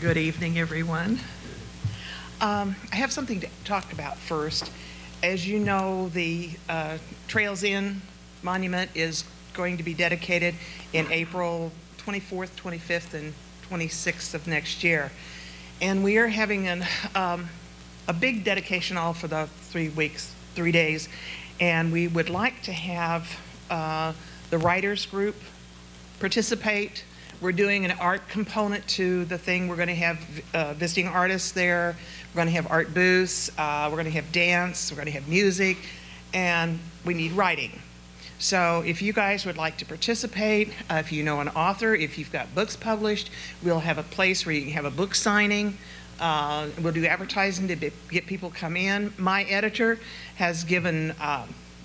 Good evening, everyone. I have something to talk about first. As you know, the Trails Inn Monument is going to be dedicated in April 24th, 25th, and 26th of next year. And we are having a big dedication all for the 3 days. And we would like to have the writers group participate. We're doing an art component to the thing. We're going to have visiting artists there. We're going to have art booths. We're going to have dance. We're going to have music. And we need writing. So if you guys would like to participate, if you know an author, if you've got books published, we'll have a place where you can have a book signing. We'll do advertising to get people come in. My editor has given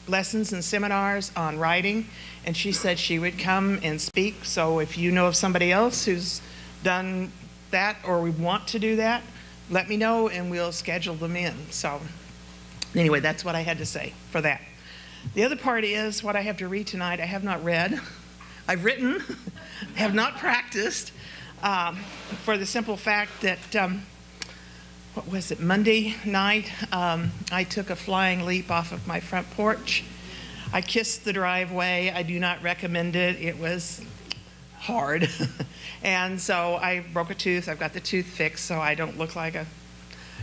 lessons and seminars on writing, and she said she would come and speak. So if you know of somebody else who's done that or we want to do that, let me know and we'll schedule them in. So anyway, that's what I had to say for that. The other part is what I have to read tonight. I have not read. I've written, have not practiced, for the simple fact that what was it, Monday night, I took a flying leap off of my front porch. I kissed the driveway. I do not recommend it. It was hard. And so I broke a tooth. I've got the tooth fixed, so I don't look like a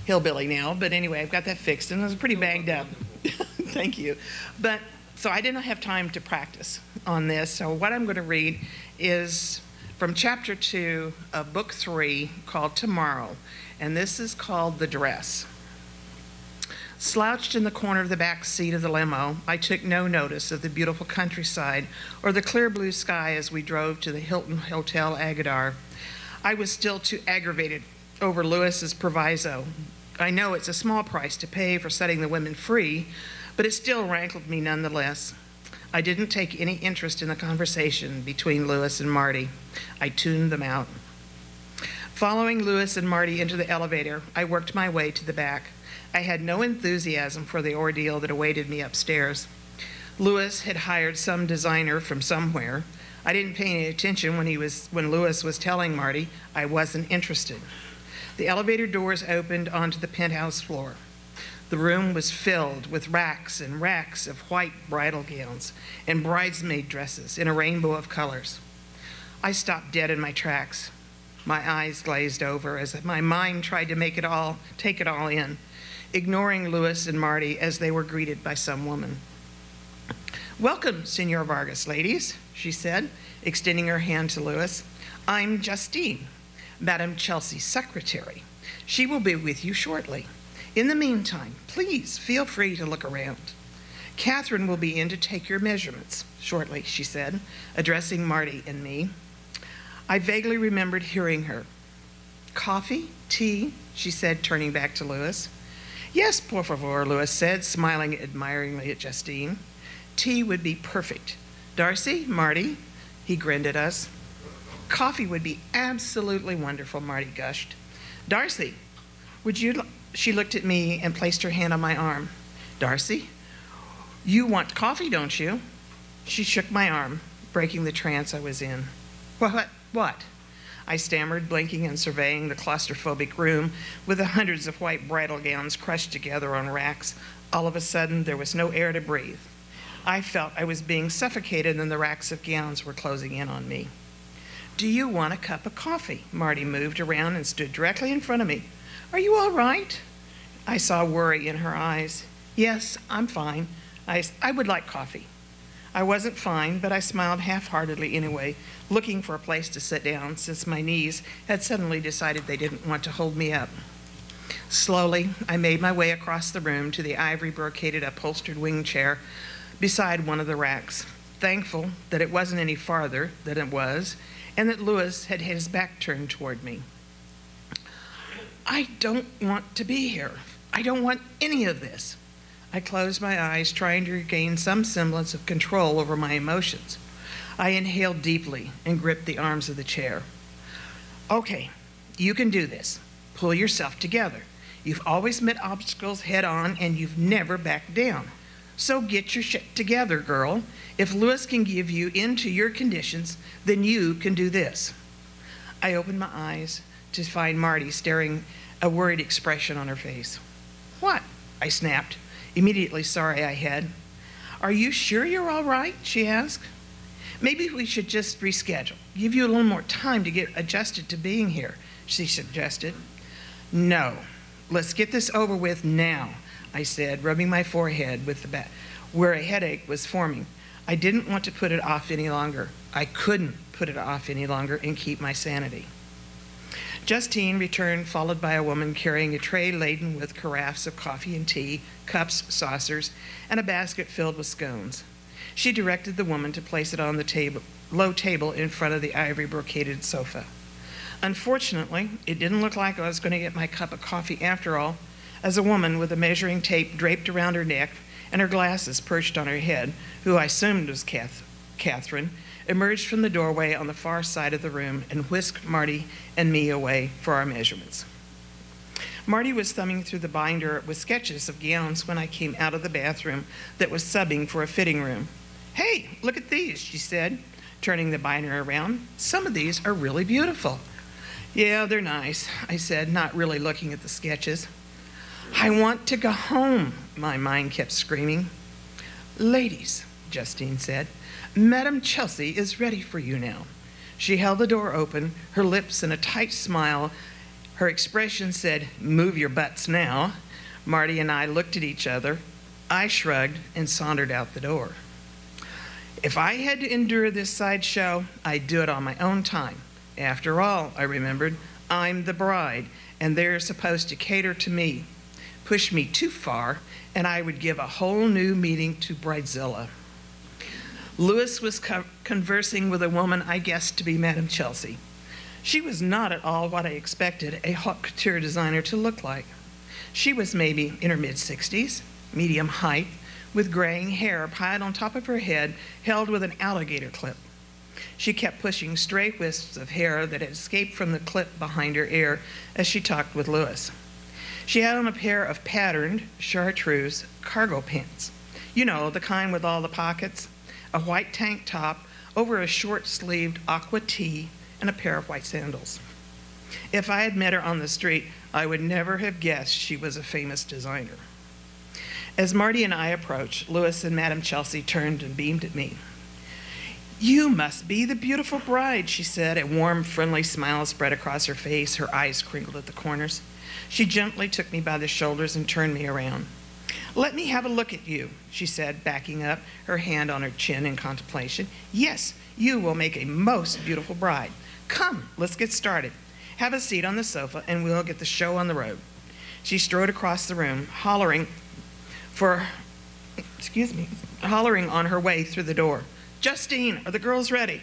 hillbilly now. But anyway, I've got that fixed, and it was pretty banged up. Thank you. But so I didn't have time to practice on this. So what I'm going to read is from chapter 2 of book 3 called Tomorrow. And this is called The Dress. Slouched in the corner of the back seat of the limo, I took no notice of the beautiful countryside or the clear blue sky as we drove to the Hilton Hotel Agadar. I was still too aggravated over Lewis's proviso. I know it's a small price to pay for setting the women free, but it still rankled me nonetheless. I didn't take any interest in the conversation between Lewis and Marty. I tuned them out. Following Lewis and Marty into the elevator, I worked my way to the back. I had no enthusiasm for the ordeal that awaited me upstairs. Lewis had hired some designer from somewhere. I didn't pay any attention when Lewis was telling Marty I wasn't interested. The elevator doors opened onto the penthouse floor. The room was filled with racks and racks of white bridal gowns and bridesmaid dresses in a rainbow of colors. I stopped dead in my tracks. My eyes glazed over as my mind tried to take it all in, ignoring Lewis and Marty as they were greeted by some woman. "Welcome, Senor Vargas, ladies," she said, extending her hand to Lewis. "I'm Justine, Madam Chelsea's secretary. She will be with you shortly. In the meantime, please feel free to look around. Catherine will be in to take your measurements shortly," she said, addressing Marty and me. I vaguely remembered hearing her. "Coffee? Tea?" she said, turning back to Lewis. "Yes, por favor," Lewis said, smiling admiringly at Justine. "Tea would be perfect. Darcy, Marty," he grinned at us. "Coffee would be absolutely wonderful," Marty gushed. "Darcy, she looked at me and placed her hand on my arm. "Darcy, you want coffee, don't you?" She shook my arm, breaking the trance I was in. What? I stammered, blinking and surveying the claustrophobic room with the hundreds of white bridal gowns crushed together on racks. All of a sudden, there was no air to breathe. I felt I was being suffocated and the racks of gowns were closing in on me. "Do you want a cup of coffee?" Marty moved around and stood directly in front of me. "Are you all right?" I saw worry in her eyes. "Yes, I'm fine. I would like coffee." I wasn't fine, but I smiled half-heartedly anyway, looking for a place to sit down since my knees had suddenly decided they didn't want to hold me up. Slowly, I made my way across the room to the ivory brocaded upholstered wing chair beside one of the racks, thankful that it wasn't any farther than it was, and that Lewis had his back turned toward me. "I don't want to be here. I don't want any of this." I closed my eyes, trying to regain some semblance of control over my emotions. I inhaled deeply and gripped the arms of the chair. "Okay, you can do this. Pull yourself together. You've always met obstacles head on and you've never backed down. So get your shit together, girl. If Lewis can give you into your conditions, then you can do this." I opened my eyes, to find Marty staring, a worried expression on her face. "What?" I snapped, immediately sorry I had. "Are you sure you're all right?" she asked. "Maybe we should just reschedule, give you a little more time to get adjusted to being here," she suggested. "No, let's get this over with now," I said, rubbing my forehead with the back, where a headache was forming. I didn't want to put it off any longer. I couldn't put it off any longer and keep my sanity. Justine returned, followed by a woman carrying a tray laden with carafes of coffee and tea, cups, saucers, and a basket filled with scones. She directed the woman to place it on the low table in front of the ivory brocaded sofa. Unfortunately, it didn't look like I was going to get my cup of coffee after all, as a woman with a measuring tape draped around her neck and her glasses perched on her head, who I assumed was Catherine, emerged from the doorway on the far side of the room and whisked Marty and me away for our measurements. Marty was thumbing through the binder with sketches of gowns when I came out of the bathroom that was subbing for a fitting room. "Hey, look at these," she said, turning the binder around. "Some of these are really beautiful." "Yeah, they're nice," I said, not really looking at the sketches. "I want to go home," my mind kept screaming. "Ladies," Justine said, "Madame Chelsea is ready for you now." She held the door open, her lips in a tight smile. Her expression said, "Move your butts now." Marty and I looked at each other. I shrugged and sauntered out the door. If I had to endure this sideshow, I'd do it on my own time. After all, I remembered, I'm the bride, and they're supposed to cater to me. Push me too far, and I would give a whole new meaning to Bridezilla. Lewis was conversing with a woman I guessed to be Madame Chelsea. She was not at all what I expected a haute couture designer to look like. She was maybe in her mid-60s, medium height, with graying hair piled on top of her head, held with an alligator clip. She kept pushing stray wisps of hair that had escaped from the clip behind her ear as she talked with Lewis. She had on a pair of patterned chartreuse cargo pants. You know, the kind with all the pockets. A white tank top over a short-sleeved aqua tee and a pair of white sandals. If I had met her on the street, I would never have guessed she was a famous designer. As Marty and I approached, Lewis and Madame Chelsea turned and beamed at me. "You must be the beautiful bride," she said, a warm, friendly smile spread across her face, her eyes crinkled at the corners. She gently took me by the shoulders and turned me around. "Let me have a look at you," she said, backing up, her hand on her chin in contemplation. "Yes, you will make a most beautiful bride. Come, let's get started. Have a seat on the sofa and we'll get the show on the road." She strode across the room, hollering on her way through the door. "Justine, are the girls ready?"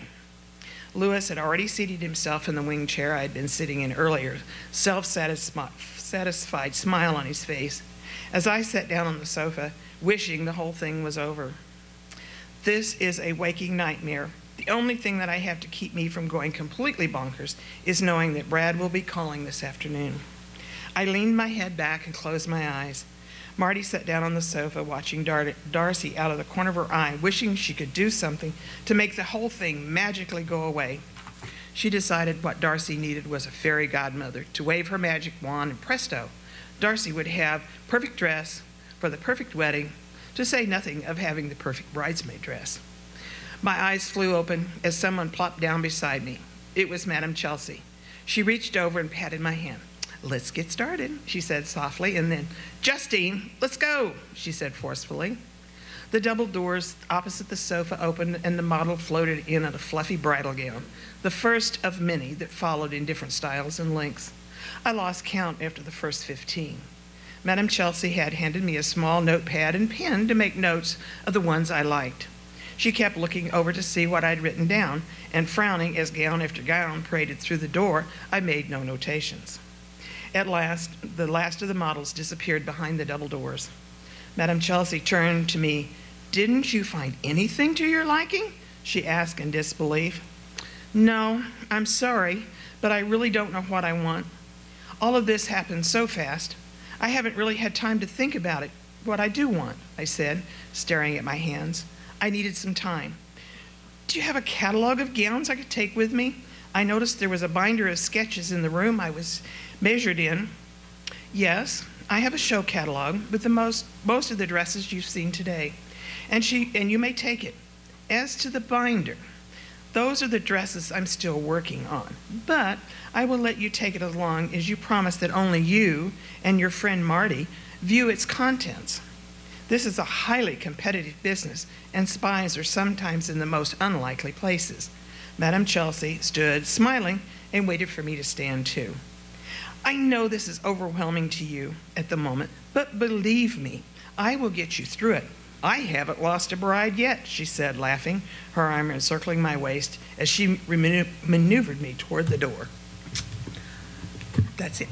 Lewis had already seated himself in the wing chair I had been sitting in earlier, self-satisfied smile on his face, as I sat down on the sofa, wishing the whole thing was over. This is a waking nightmare. The only thing that I have to keep me from going completely bonkers is knowing that Brad will be calling this afternoon. I leaned my head back and closed my eyes. Marty sat down on the sofa, watching Darcy out of the corner of her eye, wishing she could do something to make the whole thing magically go away. She decided what Darcy needed was a fairy godmother to wave her magic wand, and presto, Darcy would have perfect dress for the perfect wedding, to say nothing of having the perfect bridesmaid dress. My eyes flew open as someone plopped down beside me. It was Madame Chelsea. She reached over and patted my hand. "Let's get started," she said softly, and then, "Justine, let's go," she said forcefully. The double doors opposite the sofa opened and the model floated in a fluffy bridal gown, the first of many that followed in different styles and lengths. I lost count after the first 15. Madame Chelsea had handed me a small notepad and pen to make notes of the ones I liked. She kept looking over to see what I'd written down, and frowning as gown after gown paraded through the door, I made no notations. At last, the last of the models disappeared behind the double doors. Madame Chelsea turned to me. "Didn't you find anything to your liking?" she asked in disbelief. "No, I'm sorry, but I really don't know what I want. All of this happened so fast. I haven't really had time to think about it, what I do want," I said, staring at my hands. I needed some time. "Do you have a catalog of gowns I could take with me? I noticed there was a binder of sketches in the room I was measured in. Yes, I have a show catalog with most of the dresses you've seen today, and you may take it. As to the binder, those are the dresses I'm still working on, but I will let you take it as long as you promise that only you and your friend Marty view its contents. This is a highly competitive business, and spies are sometimes in the most unlikely places. Madame Chelsea stood smiling and waited for me to stand too. I know this is overwhelming to you at the moment, but believe me, I will get you through it. I haven't lost a bride yet, she said, laughing, her arm encircling my waist as she maneuvered me toward the door. That's it.